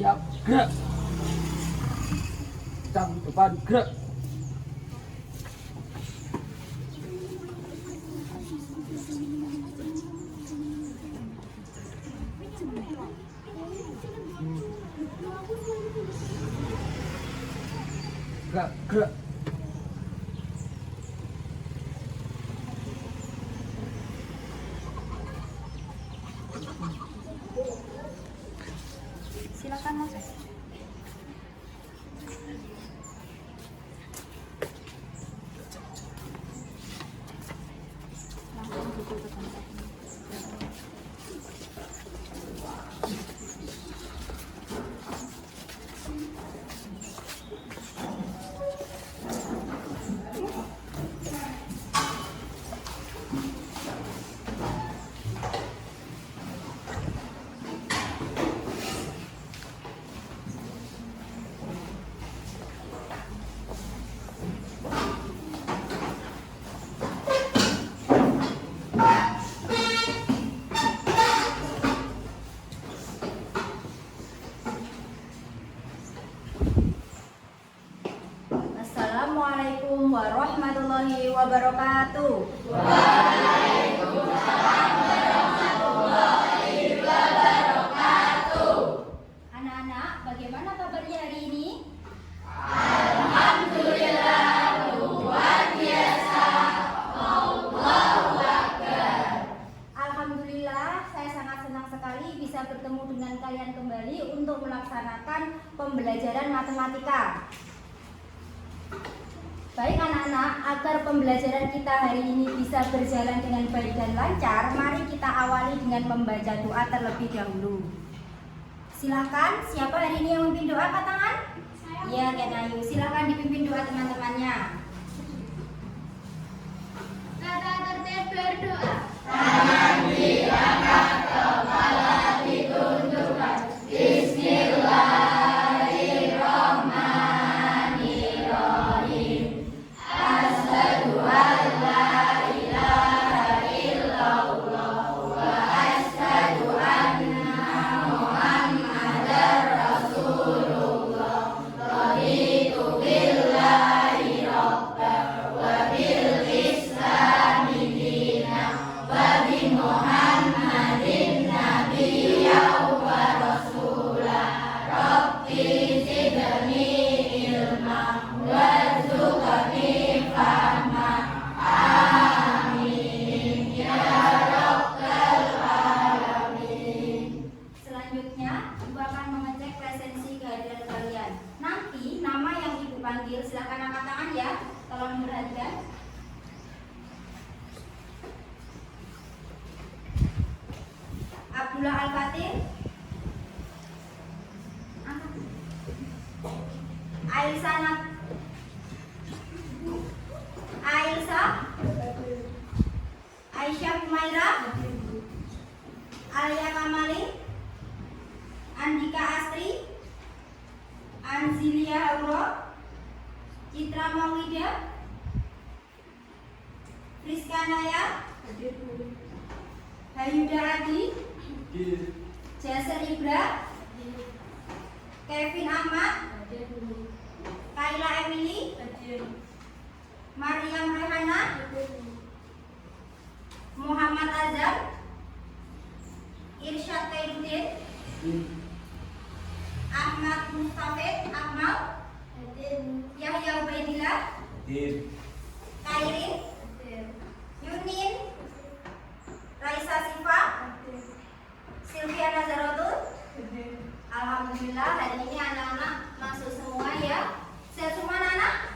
Siap, gerak. Tang depan, gerak. Gerak, gerak. Silakan Mas. Langsung duduk ke tempat. Assalamualaikum warahmatullahi wabarakatuh. Waalaikumsalam warahmatullahi wabarakatuh. Anak-anak, bagaimana kabarnya hari ini? Alhamdulillah, luar biasa. Allahu Akbar. Alhamdulillah, saya sangat senang sekali bisa bertemu dengan kalian kembali untuk melaksanakan pembelajaran matematika. Baik anak-anak, agar pembelajaran kita hari ini bisa berjalan dengan baik dan lancar, mari kita awali dengan membaca doa terlebih dahulu. Silakan, siapa hari ini yang memimpin doa, angkat tangan? Iya, Kenayu. Silakan dipimpin doa teman-temannya. Tata tertib berdoa. Tangan diangkat, kepala ditundukkan. Bismillahirrahmanirrahim. Asyhadu an la ilaha illallah wa asyhadu anna Muhammadar Rasulullah. Raditu billahi rabban wa bil islami dinan wa bi Muhammadin nabiyyan wa rasulah. Rabbi zidni ilma warzuqni fahma. Amin ya rabbal alamin. Selanjutnya, Ibu akan mengecek presensi kehadiran kalian. Nanti nama yang Ibu panggil silakan angkat tangan ya. Tolong diperhatikan. Abdullah Al-Fatih. Ailsa Aisyah Humaira, Alia Kamali, Andika Astri, Anzilia Auro, Citra Maulida, Rizka Naya, Hayuda Adi, Jaser Ibra, Kevin Ahmad, Kaila Emily, Mariam Rehana, Muhammad Azhar, Irsyad Khairuddin, Ahmad Mustafid Akmal, Yahya Ubaidillah, Kairin, Yunin, Raisa Sifa, Sylvia Nazaratul. Alhamdulillah hari ini anak-anak masuk semua ya. Sehat semua anak-anak?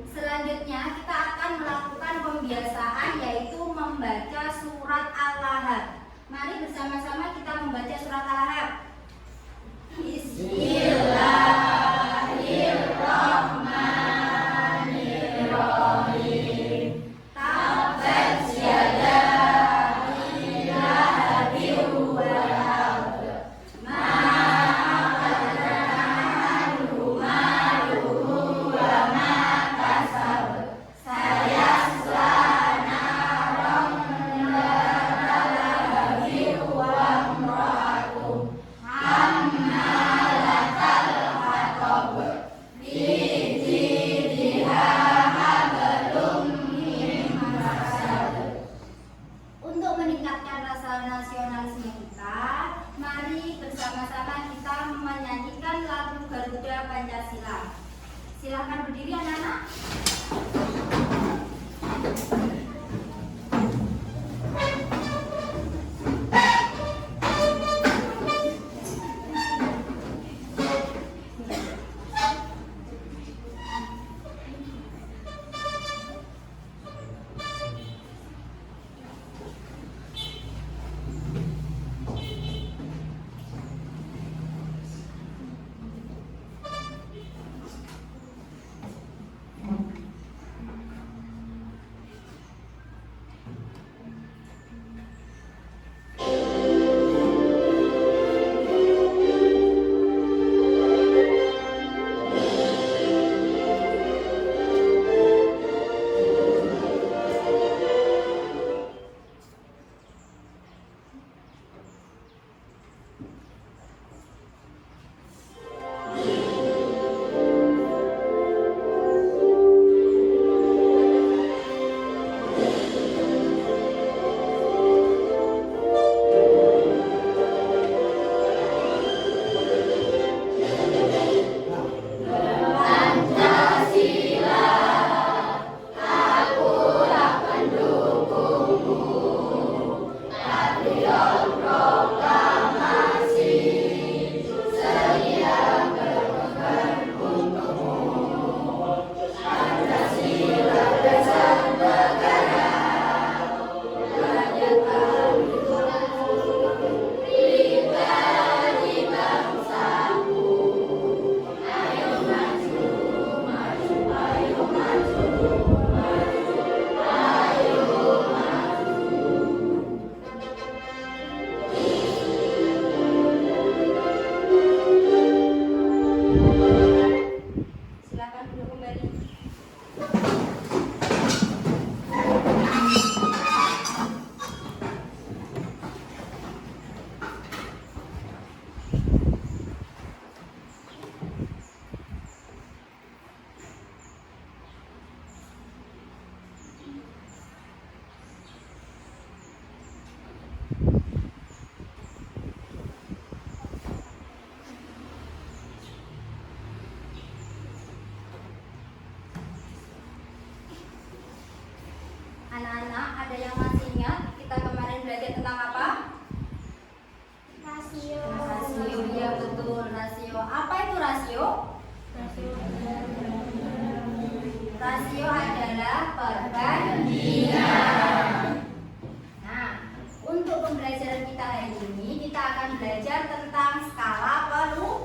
Selanjutnya kita akan melakukan pembiasaan yaitu membaca surat Al-Lahab. Mari bersama-sama kita membaca surat Al-Lahab. Bismillahirrahmanirrahim. Tabbat yada abi lahabin wa tab. Ma aghnaa anhu maluhu wa ma kasab. Sayasla naran dzata lahabin wa imra'atuhu bersama-sama kita menyanyikan lagu Garuda Pancasila. Silakan berdiri anak-anak. Anak-anak, ada yang masih ingat kita kemarin belajar tentang apa? Rasio. Rasio, ya betul, rasio. Apa itu rasio? Rasio adalah perbandingan. Nah, untuk pembelajaran kita hari ini, kita akan belajar tentang skala peluang.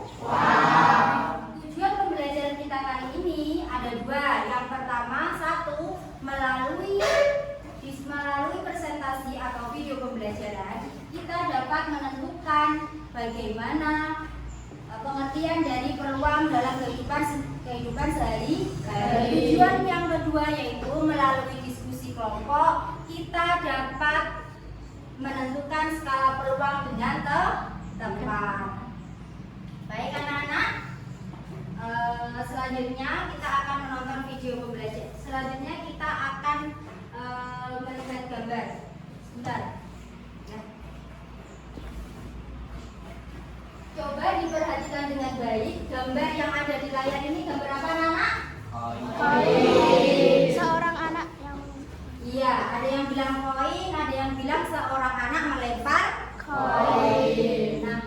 Tujuan pembelajaran kita kali ini ada dua. Yang pertama, satu, melalui presentasi atau video pembelajaran, kita dapat menentukan bagaimana pengertian dari peluang dalam kehidupan sehari-hari. Tujuan yang kedua yaitu melalui diskusi kelompok, kita dapat menentukan skala peluang dengan tepat. Baik anak-anak, selanjutnya kita akan menonton video pembelajaran. Selanjutnya kita akan melihat gambar. Sebentar. Nah. Coba diperhatikan dengan baik. Gambar yang ada di layar ini gambar apa, anak? Koin. Seorang anak yang Iya, ada yang bilang koin, ada yang bilang seorang anak melempar koin. Nah,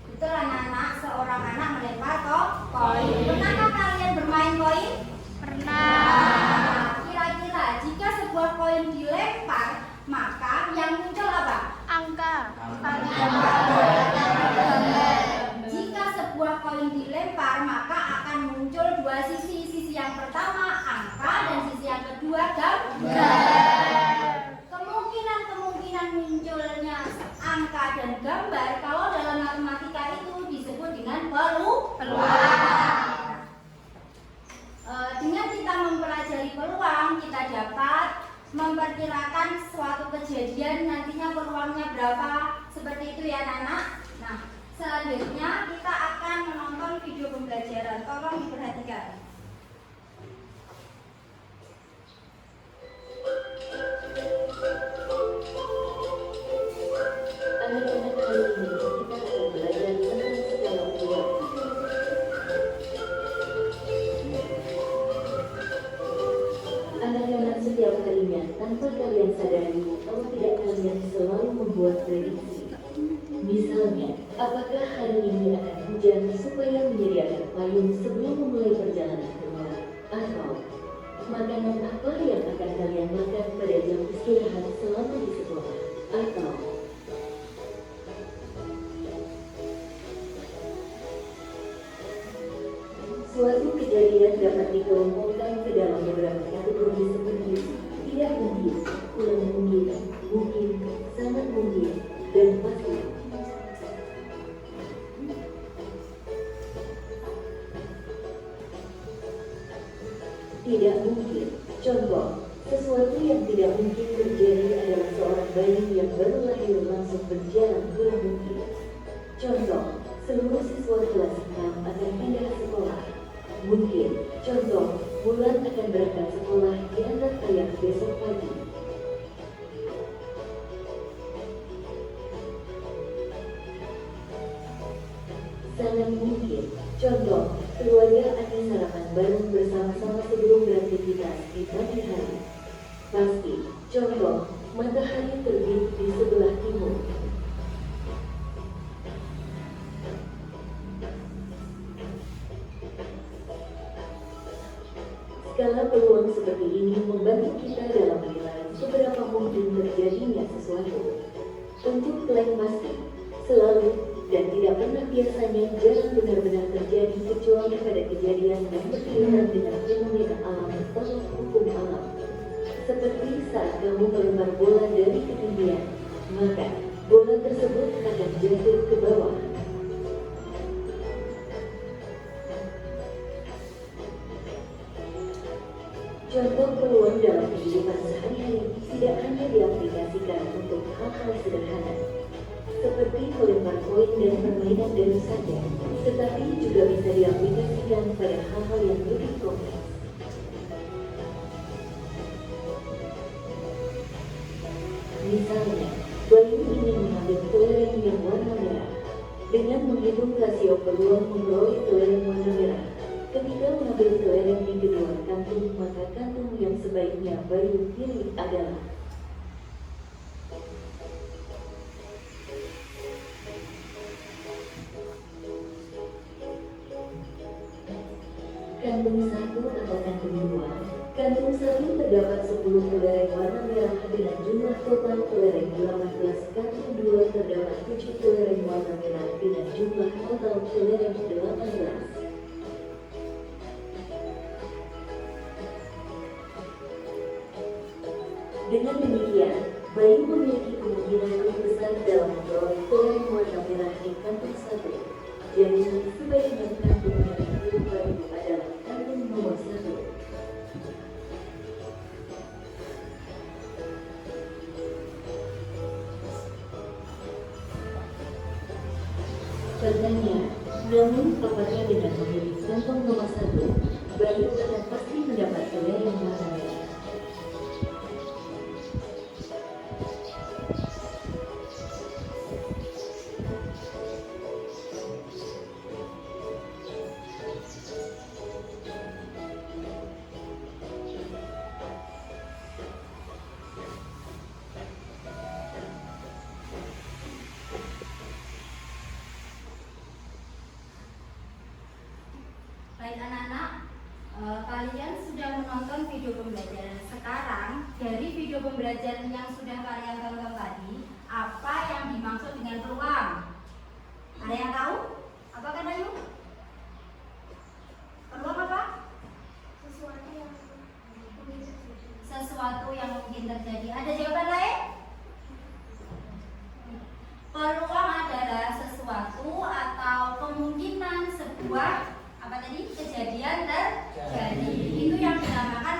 betul anak-anak, seorang anak melempar koin. Pernahkah kalian bermain koin? Pernah. Kira-kira jika sebuah koin dilempar, maka yang muncul apa? Angka. Jika sebuah koin dilempar, maka akan muncul dua sisi. Sisi yang pertama angka dan sisi yang kedua gambar. Kemungkinan munculnya angka dan gambar kalau dalam matematika itu disebut dengan peluang. Dengan kita mempelajari peluang, kita dapat memperkirakan suatu kejadian nantinya peluangnya berapa, seperti itu ya anak-anak. Nah, selanjutnya kita akan menonton video pembelajaran. Tolong diperhatikan. Anak-anak hari ini kita akan belajar minum sebelum memulai perjalanan keluar? Atau makanan apa yang akan kalian makan pada jam istirahat selama di sekolah? Atau suatu kejadian dapat dikelompokkan ke dalam beberapa kategori seperti tidak mungkin, kurang mungkin, sangat mungkin, dan pasti. Tidak mungkin. Contoh, sesuatu yang tidak mungkin terjadi adalah seorang bayi yang baru lahir langsung berjalan kurang mungkin. Contoh, seluruh siswa kelas 6 akan pindah sekolah. Mungkin. Contoh, Bulan akan berangkat sekolah diantar ayah besok pagi. Sangat mungkin. Contoh, keluarga akan sarapan bareng bersama-sama sebelum beraktivitas di pagi hari. Pasti. Contoh, matahari terbit di sebelah timur. Skala peluang seperti ini membantu kita dalam menilai seberapa mungkin terjadinya sesuatu. Untuk klaim pasti, selalu, dan tidak pernah biasanya jarang benar-benar terjadi kecuali pada kejadian yang berkaitan dengan fenomena alam atau hukum alam. Seperti saat kamu melempar bola dari ketinggian, maka bola tersebut akan jatuh ke bawah. Contoh peluang dalam kehidupan sehari-hari tidak hanya diaplikasikan untuk hal-hal sederhana, seperti melempar koin dan permainan dadu saja, tetapi juga bisa diaplikasikan pada hal-hal yang lebih kompleks. Misalnya, bayi ingin mengambil kelereng yang warna merah. Dengan menghitung rasio peluang memperoleh kelereng warna merah, ketika mengambil kelereng di kedua kantung, maka kantung yang sebaiknya bayi pilih adalah kantung 1 atau kantung 2. Kantung 1 terdapat 10 kelereng warna merah dengan jumlah total kelereng 18. Kantung 2 terdapat 7 kelereng warna merah dengan jumlah total kelereng 18. Dengan demikian, bayi memiliki kemungkinan lebih besar dalam memperoleh kelereng warna merah di kantung 1. Jadi, sebaiknya kantung yang dipilih bayi adalah kantung nomor 1. Pertanyaan, namun apakah dengan memilih kantong nomor 1, bayi akan pasti mendapat kelereng warna merah? Baik anak-anak, kalian sudah menonton video pembelajaran. Sekarang dari video pembelajaran yang sudah kalian tonton tadi, apa yang dimaksud dengan peluang? Ada yang tahu? Apa kan Ayu? Peluang apa? Sesuatu yang mungkin terjadi. Ada jawaban lain? Peluang adalah sesuatu atau kemungkinan sebuah apa tadi? Kejadian terjadi. Itu yang dinamakan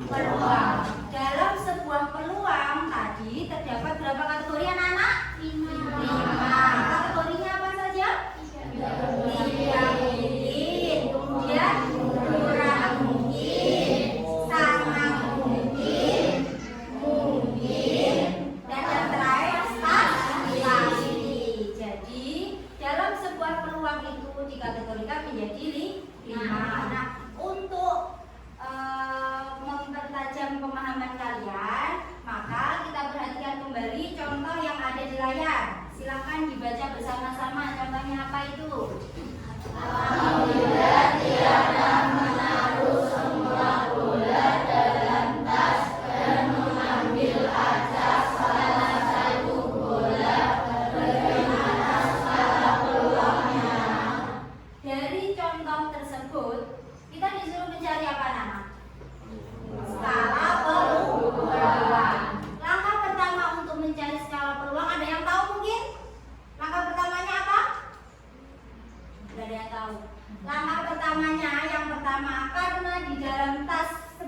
peluang. Dalam sebuah peluang tadi terdapat berapa kategori anak-anak? 5. Kategorinya apa saja? 3 mungkin, kemudian kurang mungkin, sangat mungkin, dan yang terakhir pasti. Jadi dalam sebuah peluang itu dikategorikan menjadi 5. Nah, untuk mempertajam pemahaman kalian, maka kita perhatikan kembali contoh yang ada di layar. Silakan dibaca bersama-sama. Contohnya apa itu? Alhamdulillah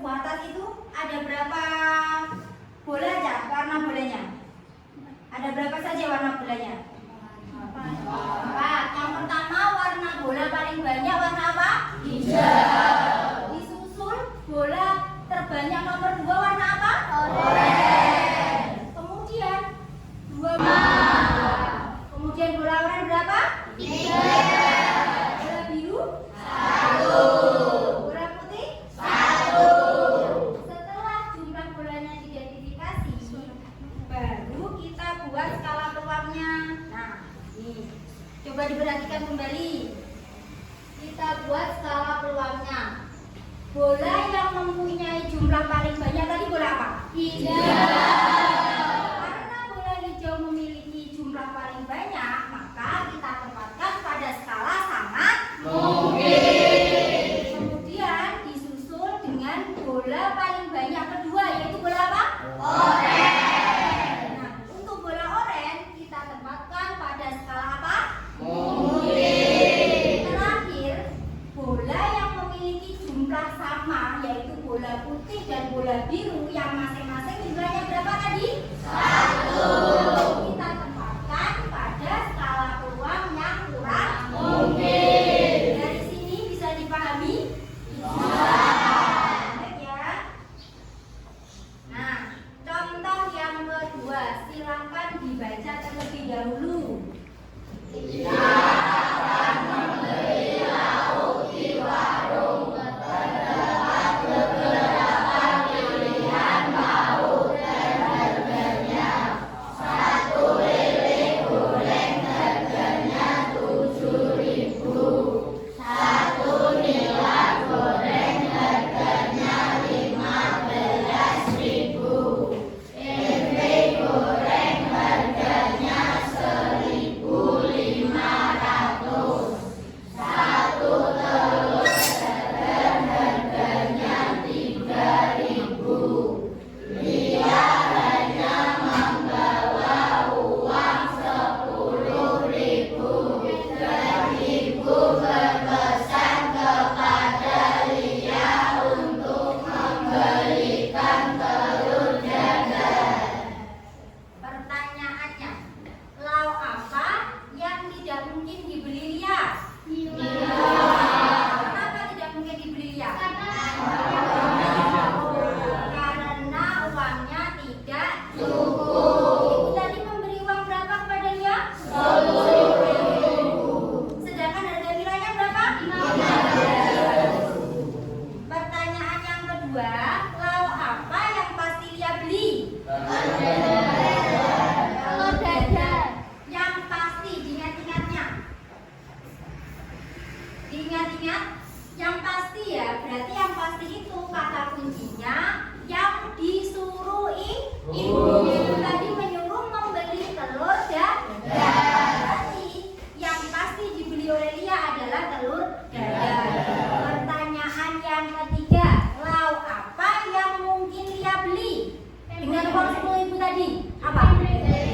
duku atas itu ada berapa bola aja warna bolanya? Ada berapa saja warna bolanya? 4. Yang pertama warna bola paling banyak warna apa? Hijau. Disusul bola terbanyak nomor 2 warna apa? Oranye. Kemudian 2 Kemudian bola oranye berapa? 3. Bola biru? 1. Bola putih? 1. Setelah jumlah bolanya diidentifikasi, baru kita buat skala peluangnya. Nah, ini coba diperhatikan kembali. Kita buat skala peluangnya. Bola yang mempunyai jumlah paling banyak tadi bola apa? Hijau. Karena bola hijau memiliki jumlah paling banyak, maka kita tempatkan pada skala sangat mungkin. Kemudian disusul dengan bola paling banyak kedua, yaitu bola apa? Oranye. Nah, untuk bola oranye kita tempatkan pada skala apa? Mungkin. Terakhir, bola yang memiliki jumlah sama, yaitu bola putih dan bola biru yang masing-masing jumlahnya berapa tadi? 1. Kita tempatkan pada skala peluang yang kurang mungkin. Dari sini bisa dipahami? Baik ya. Nah, contoh yang kedua, silakan dibaca terlebih dahulu. Pertanyaannya, lauk apa yang tidak mungkin dibeli Lia? Kenapa tidak mungkin dibeli Lia? Karena uangnya tidak cukup. Ibu tadi memberi uang berapa kepada Lia? 10.000. Sedangkan harga nilainya berapa? 15.000. Pertanyaan yang kedua, lauk apa yang pasti Lia beli? Telur dadar. Yang pasti, diingat-ingatnya. Diingat-ingat, yang pasti ya, berarti yang pasti itu kata kuncinya yang disuruh ibu. Ibu tadi menyuruh membeli telur dadar. Berarti yang pasti dibeli oleh Lia adalah telur dadar. Pertanyaan yang ketiga, lauk apa yang mungkin Lia beli dengan uang 10.000 tadi? Apa?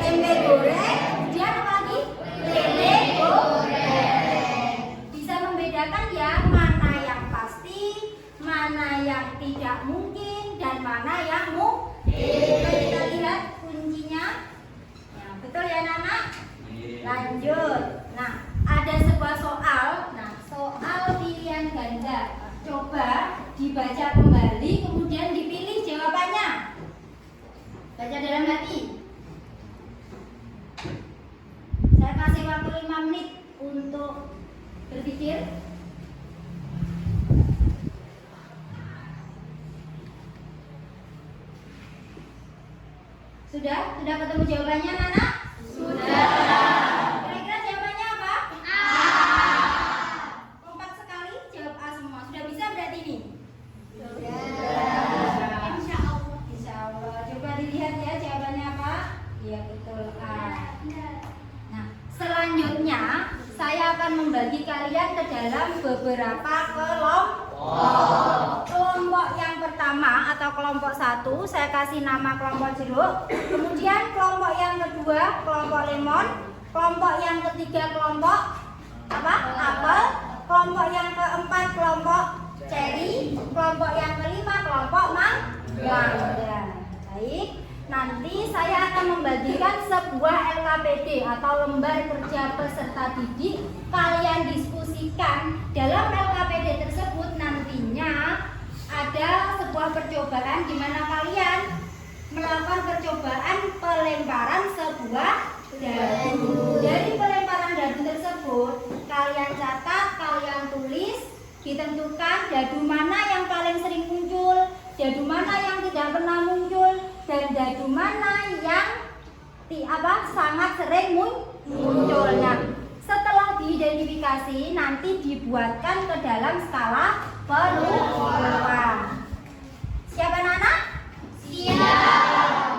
Tempe goreng. Kemudian apa lagi? Lele goreng. Bisa membedakan ya mana yang pasti, mana yang tidak mungkin, dan mana yang mungkin. Coba kita lihat kuncinya. Ya, betul ya anak-anak? Lanjut. Nah, ada sebuah soal. Nah, soal pilihan ganda. Coba dibaca kembali, kemudian dipilih jawabannya. Baca dalam hati. Saya kasih waktu 5 menit untuk berpikir. Sudah? Sudah ketemu jawabannya, anak? Sudah. Kira-kira jawabannya apa? A. Kompak sekali jawab A semua. Sudah bisa berarti ini? Sudah. Insya Allah. Insya Allah. Coba dilihat ya jawabannya apa? Iya betul A. Nah, selanjutnya saya akan membagi kalian ke dalam beberapa kelompok. Kelompok yang pertama atau kelompok 1 saya kasih nama kelompok jeruk. Kemudian kelompok yang kedua kelompok lemon. Kelompok yang ketiga kelompok apa? Apel. Kelompok yang keempat kelompok Ceri, kelompok yang kelima kelompok mangga. Baik, nanti saya akan membagikan sebuah LKPD atau lembar kerja peserta didik. Kalian diskusikan dalam LKPD tersebut. Nantinya ada sebuah percobaan di mana kalian melakukan percobaan pelemparan sebuah dadu. Dari pelemparan dadu tersebut kalian catat, kalian tulis, ditentukan dadu mana yang paling sering muncul, dadu mana yang tidak pernah muncul, dan dadu mana yang sangat sering munculnya. Setelah diidentifikasi, nanti dibuatkan ke dalam skala penurunan. Siap anak-anak? Siap.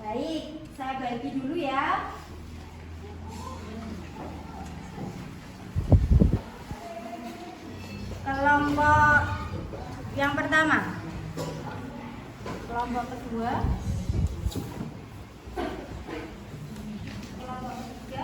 Baik, saya bagi dulu ya. Kelompok yang pertama, kelompok kedua, kelompok ketiga,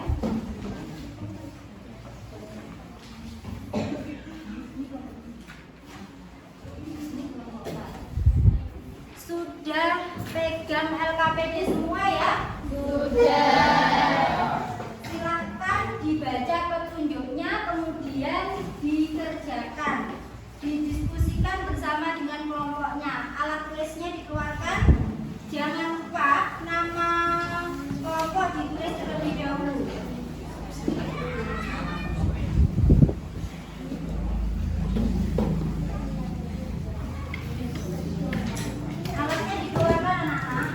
sudah pegang LKPD semua ya? Sudah. Silakan dibaca petunjuknya, kemudian dikerjakan, didiskusikan bersama dengan kelompoknya. Alat tulisnya dikeluarkan. Jangan lupa nama kelompok ditulis terlebih dahulu. Alatnya dikeluarkan anak-anak.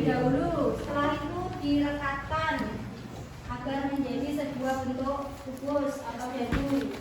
Dahulu, setelah itu direkatkan agar menjadi sebuah bentuk kubus atau dadu.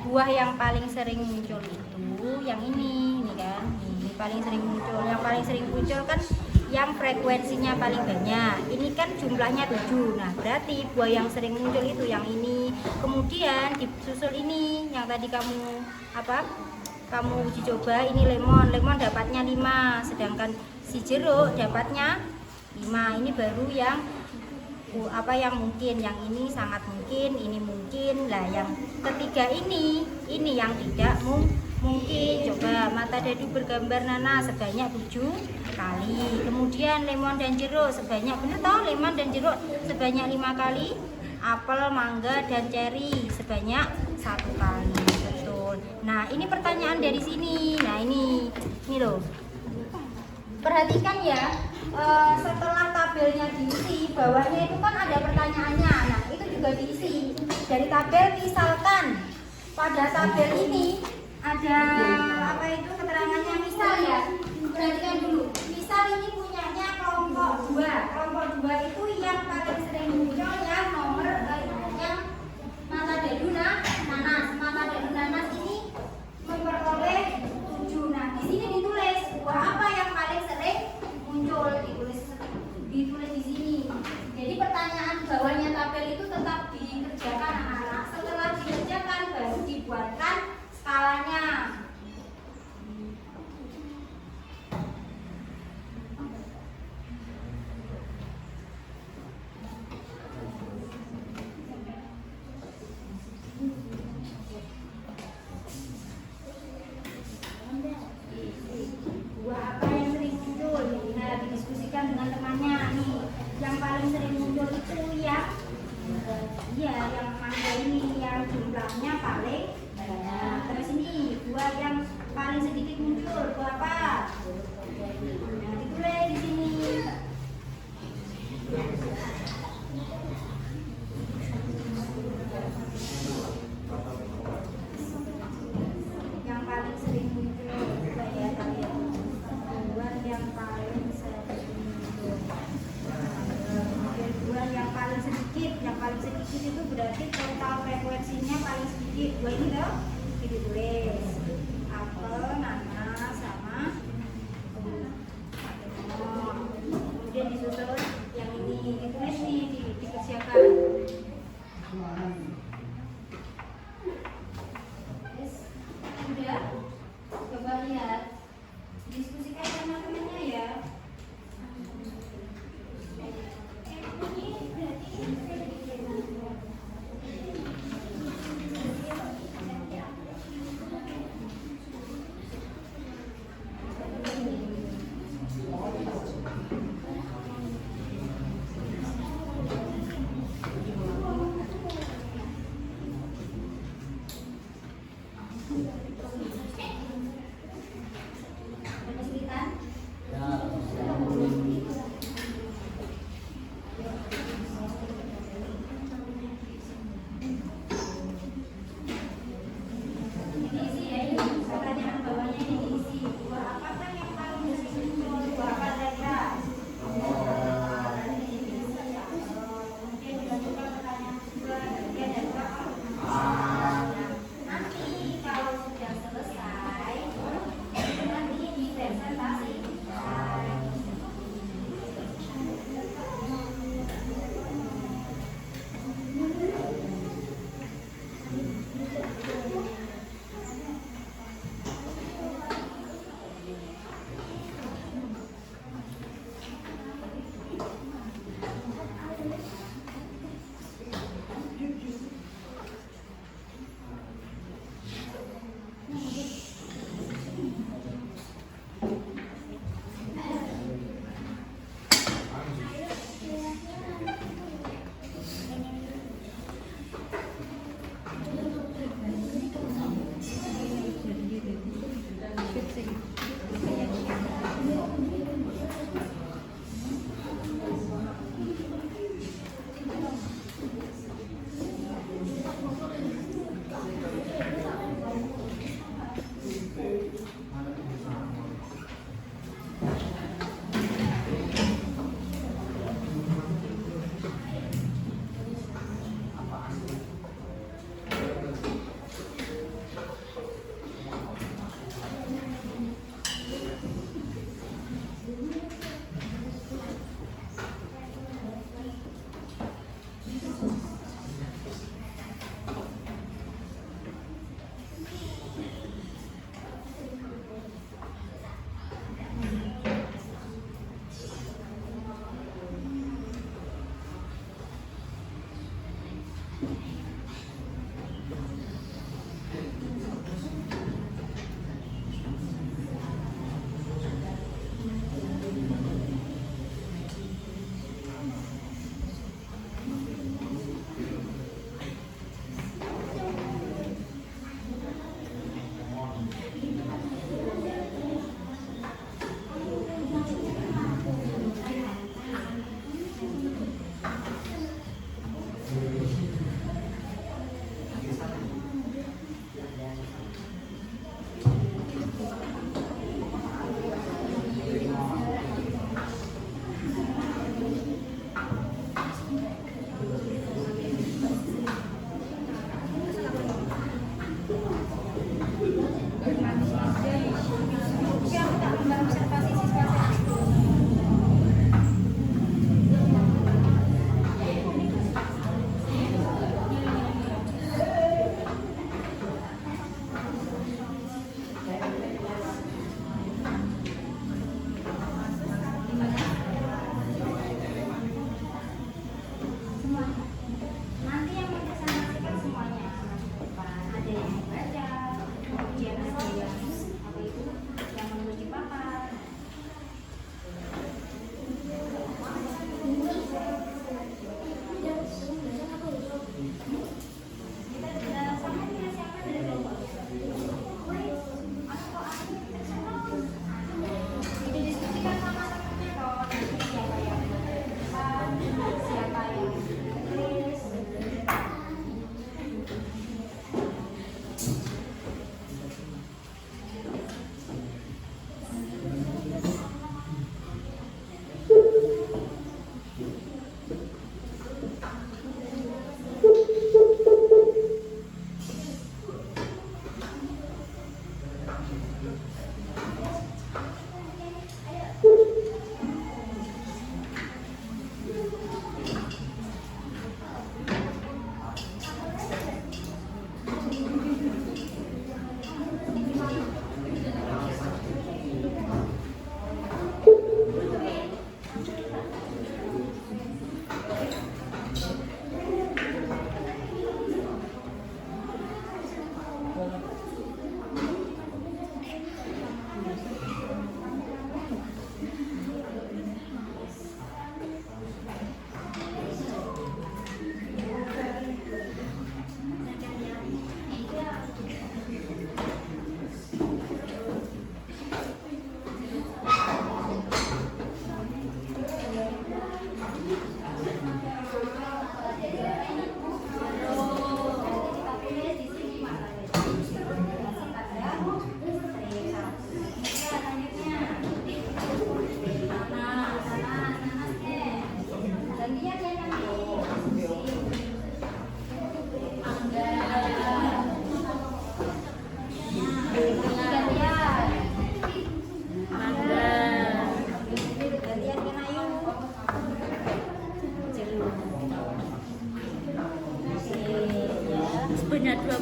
Buah yang paling sering muncul itu yang ini kan, ini paling sering muncul. Yang paling sering muncul kan yang frekuensinya paling banyak. Ini kan jumlahnya 7. Nah, berarti buah yang sering muncul itu yang ini. Kemudian disusul ini yang tadi kamu uji coba, ini lemon. Lemon dapatnya 5, sedangkan si jeruk dapatnya 5. Ini baru yang yang mungkin, yang ini sangat mungkin, ini mungkin. Lah yang ketiga ini yang tidak mungkin. Coba mata dadu bergambar nanas sebanyak 7 kali. Kemudian lemon dan jeruk sebanyak, bener toh, lemon dan jeruk sebanyak 5 kali. Apel, mangga dan ceri sebanyak 1 kali. Betul. Nah, ini pertanyaan dari sini. Nah, ini loh. Perhatikan ya. Setelah tabelnya diisi, bawahnya itu kan ada pertanyaannya. Nah, itu juga diisi dari tabel. Misalkan pada tabel ini ada keterangannya, misal ya, perhatikan dulu. Misal ini punyanya kelompok 2. Kelompok 2 itu yang paling sering muncul yang nomor yang mata dadu nanas. Mata dadu nanas ini memperoleh 7. Nah, di sini ditulis buah apa yang paling sering muncul, ditulis di sini. Jadi pertanyaan bawahnya tabel itu tetap dikerjakan anak-anak. Setelah dikerjakan baru dibuatkan skalanya.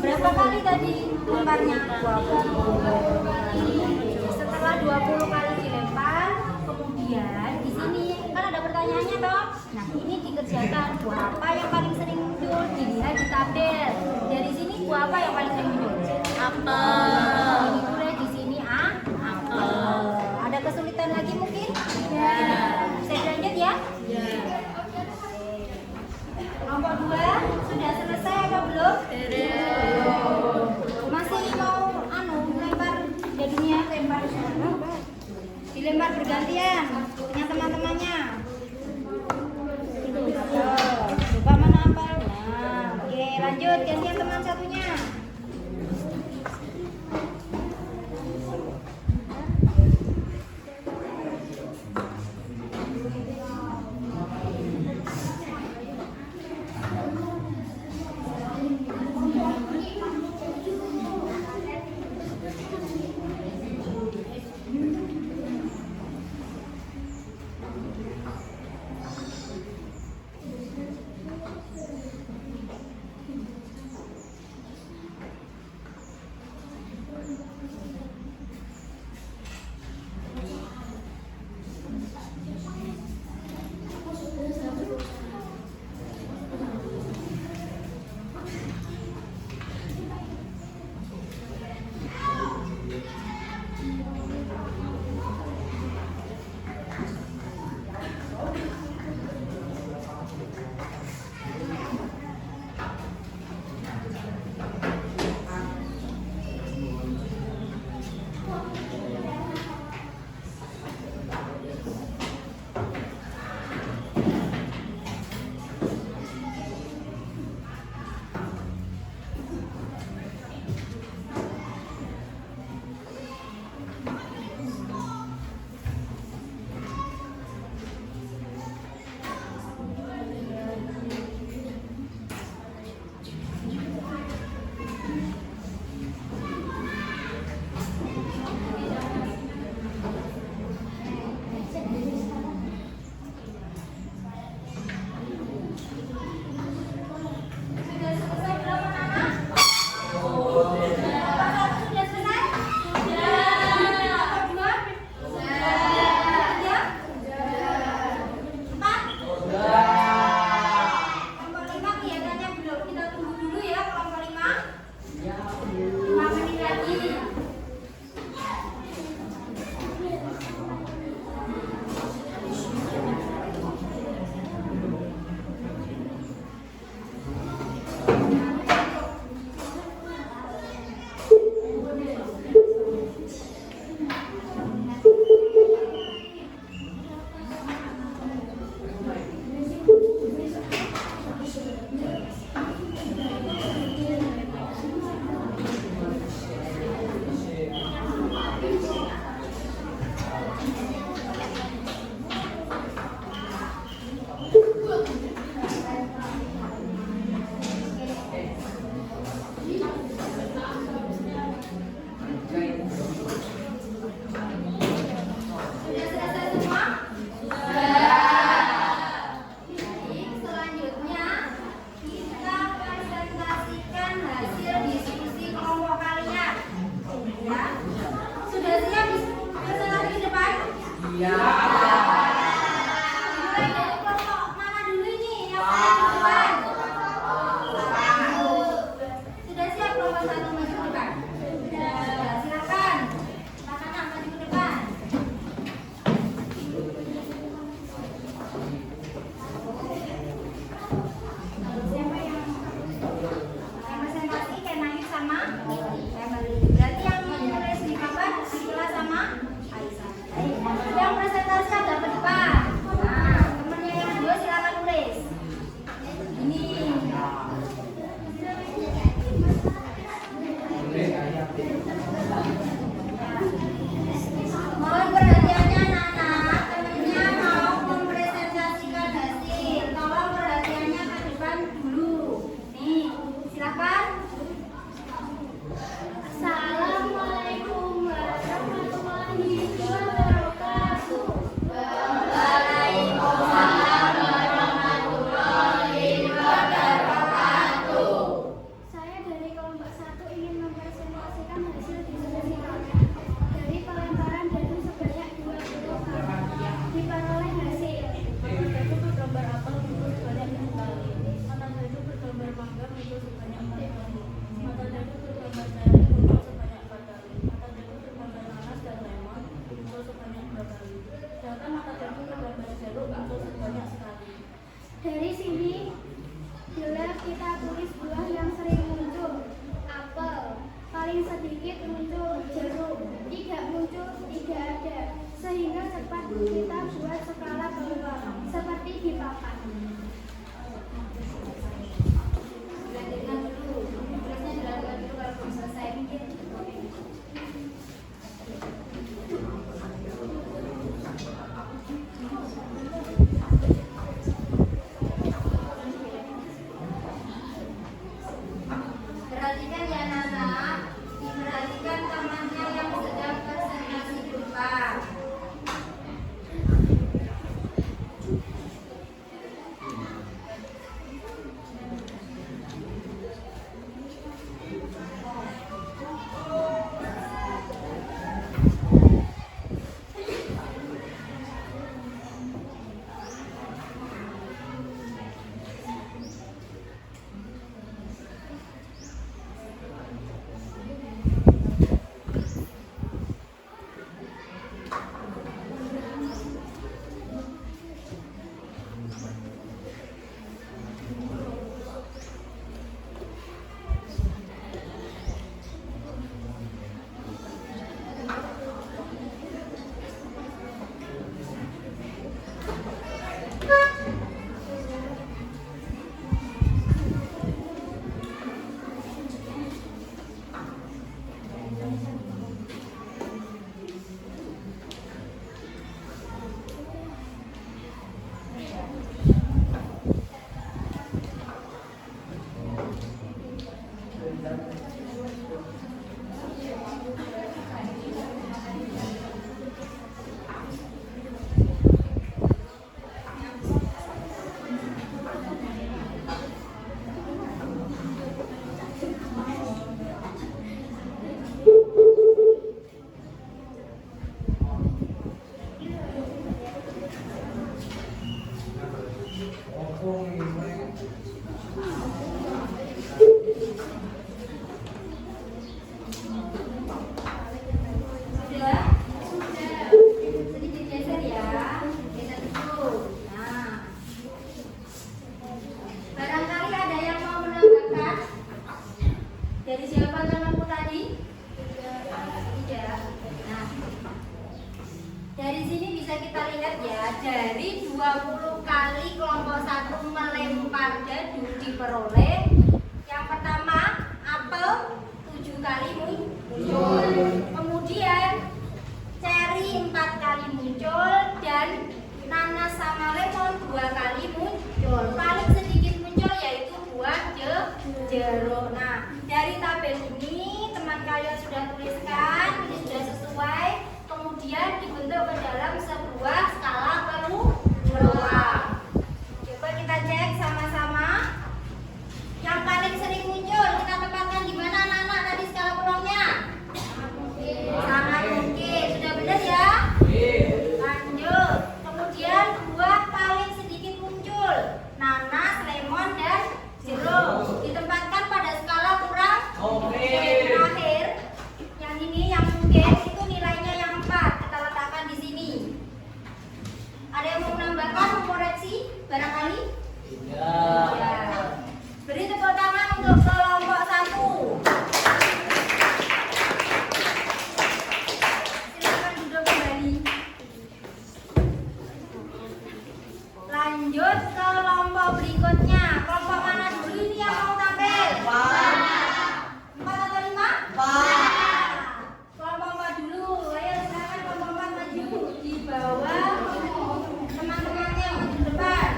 Berapa kali tadi lemparnya? 20 kali. Setelah 20 kali dilempar, kemudian di sini kan ada pertanyaannya toh. Nah, ini dikerjakan buah apa yang paling sering muncul? Dilihat di tabel. Dari sini buah apa yang paling sering muncul? Apel. Ini boleh di sini apel. Ada kesulitan lagi mungkin? Ya. Saya lanjut ya? Ya. Kelompok 2 sudah selesai apa belum? Masih mau lempar jadinya lempar kalian? Punya teman-temannya? Coba mana hafal? Nah, oke, lanjut gantian teman satunya. dari 20 kali kelompok 1 melempar dadu diperoleh. Yang pertama, apel 7 kali muncul. Kemudian ceri 4 kali muncul dan nanas sama lemon 2 kali muncul. Paling sedikit muncul yaitu buah jeruk. Nah, dari tabel ini teman kalian sudah tuliskan, ini sudah sesuai. Kemudian dibentuk ke dalam sebuah skala peluang. Coba kita cek sama-sama. Yang paling sering muncul kita tempatkan di mana anak-anak tadi skala peluangnya? Sangat mungkin. Sudah benar ya? Lanjut. Kemudian buah paling sedikit muncul, nanas, lemon, dan jeruk. Ditempatkan pada skala kurang. Terakhir, yang ini yang mungkin itu nilainya yang 4. Kita letakkan di sini. Ada yang mau menambahkan, mengoreksi barangkali? Ya. Beri tepuk tangan untuk kelompok 1. Silakan duduk kembali. Lanjut ke kelompok berikutnya. Kelompok mana dulu ini yang mau tampil? 4 atau 5? Kelompok 4 dulu. Ayo silakan kelompok 4 maju di bawah teman-temannya yang di depan.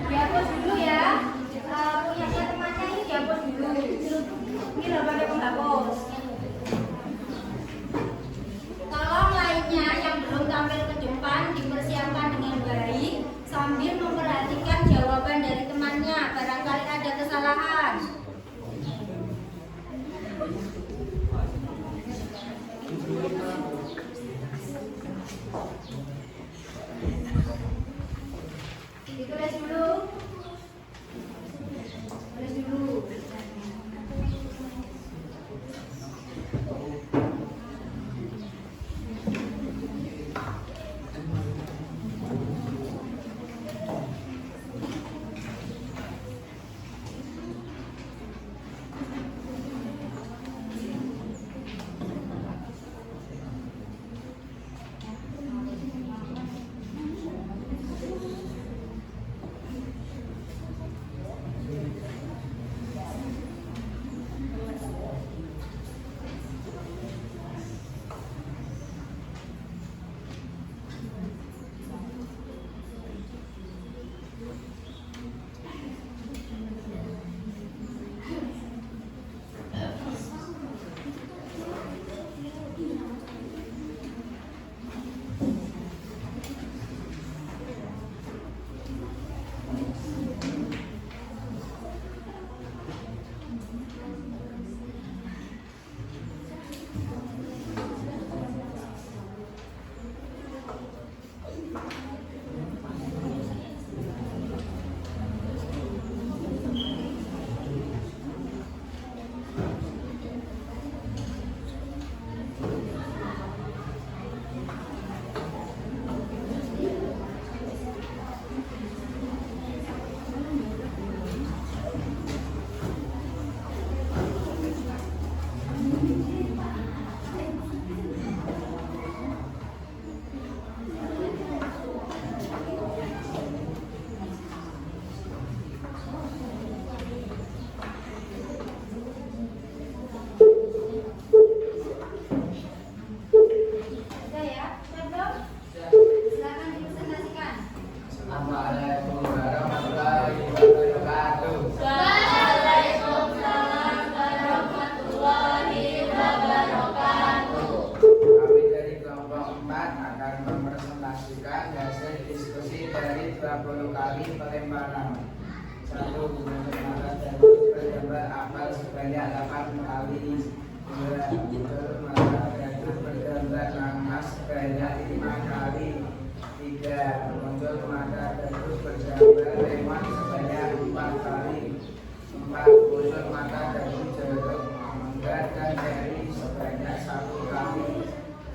Dihapus dulu ya. Punyanya temannya ini dihapus dulu. Ini loh pakai penghapus. Tolong lainnya yang belum tampil ke depan dipersiapkan dengan baik sambil memperhatikan jawaban dari temannya. Barangkali ada kesalahan. Ditulis dulu. Tulis dulu.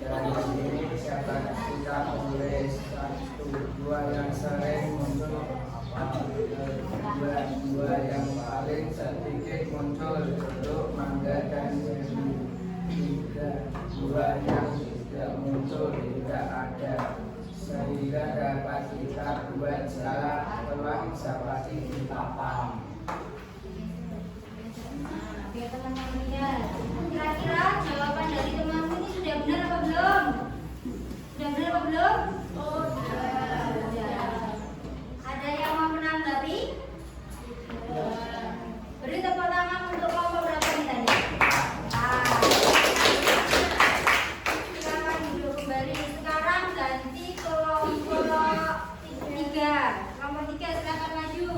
Dari sini siapa kita tulis 1 muncul jeruk, mangga, dan ceri. 3. Buah yang tidak muncul tidak ada, sehingga dapat kita buat salah telah seperti di papan. Biar teman-teman lihat. Kira-kira jawaban dari temanmu ini sudah benar apa belum? Sudah benar apa belum? Oh, sudah. Ada yang mau menanggapi? Beri tepuk tangan untuk kelompok berapa nih tadi? Silakan duduk kembali. Sekarang ganti kelompok 3. Kelompok 3 silakan maju.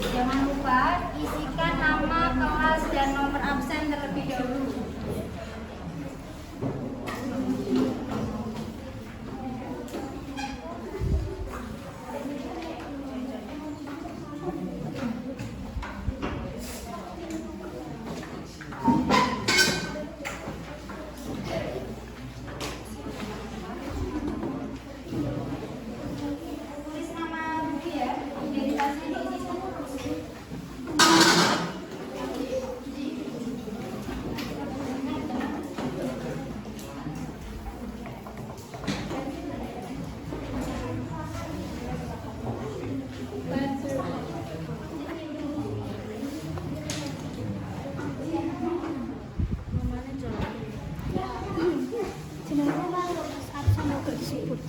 Jangan lupa isikan nama, kelas, dan nomor absen terlebih dahulu. Tulis nama buku ya, identitasnya diisi. absen juga disebut.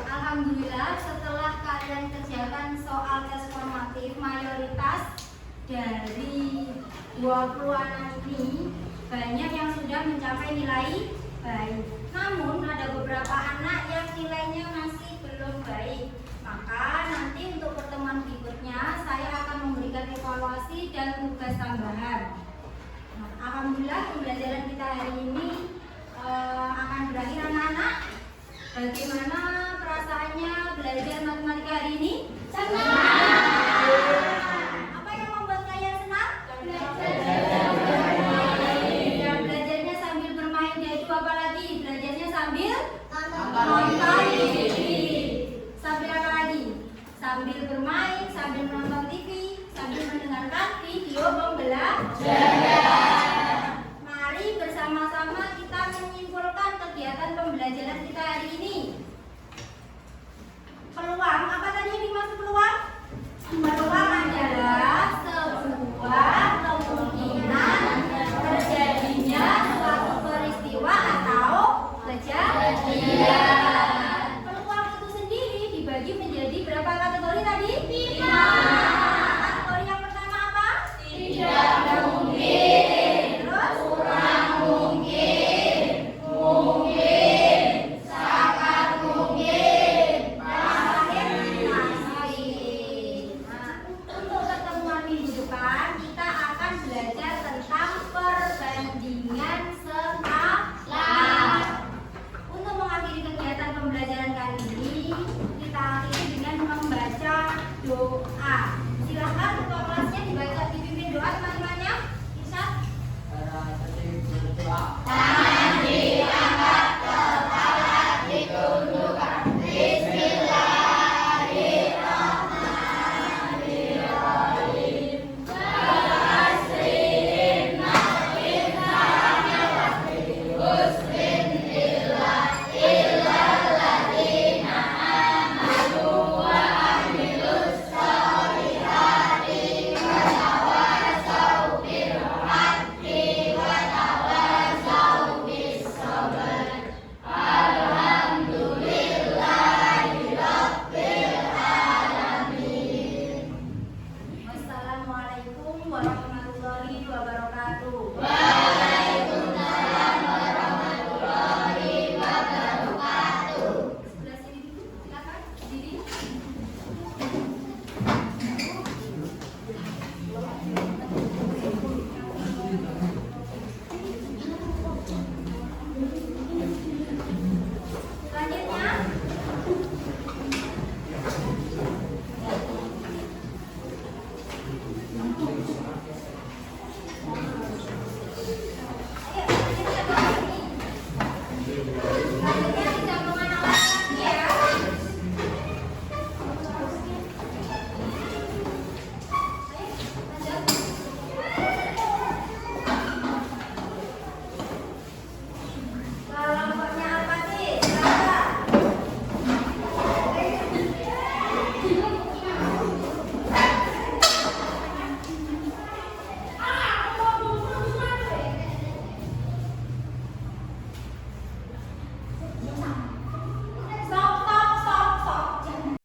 Alhamdulillah setelah kalian kerjakan soal tes formatif, mayoritas dari 20 anak ini banyak yang sudah mencapai nilai baik. Namun ada beberapa anak yang nilainya masih belum baik. Maka nanti untuk pertemuan berikutnya saya akan memberikan evaluasi dan tugas tambahan. Nah, alhamdulillah pembelajaran kita hari ini akan berakhir anak-anak. Bagaimana perasaannya belajar matematika hari ini? Senang. Apa yang membuat kalian senang? Ya, belajarnya sambil bermain yaitu apa lagi? Belajarnya sambil nonton TV. Sambil apa lagi? Sambil bermain, sambil menonton TV, sambil mendengarkan video pembelajaran. Mari bersama-sama kita menyimpulkan kegiatan pembelajaran kita hari ini. Peluang, apa tadi yang dimaksud peluang? Peluang adalah sebuah kemungkinan terjadinya suatu peristiwa atau kejadian. Peluang itu sendiri dibagi menjadi berapa kategori tadi? 5. Kategori yang pertama apa? Tidak mungkin. Terus? Kurang mungkin. Mungkin. Sangat mungkin. Dan terakhir pasti. Nah, untuk pertemuan minggu depan kita akan belajar tentang perbandingan skala. Untuk mengakhiri kegiatan pembelajaran kali ini, kita akhiri dengan membaca doa. Silahkan ketua kelasnya dibaca, dipimpin doa teman-temannya. Irsyad. Para santri berdoa.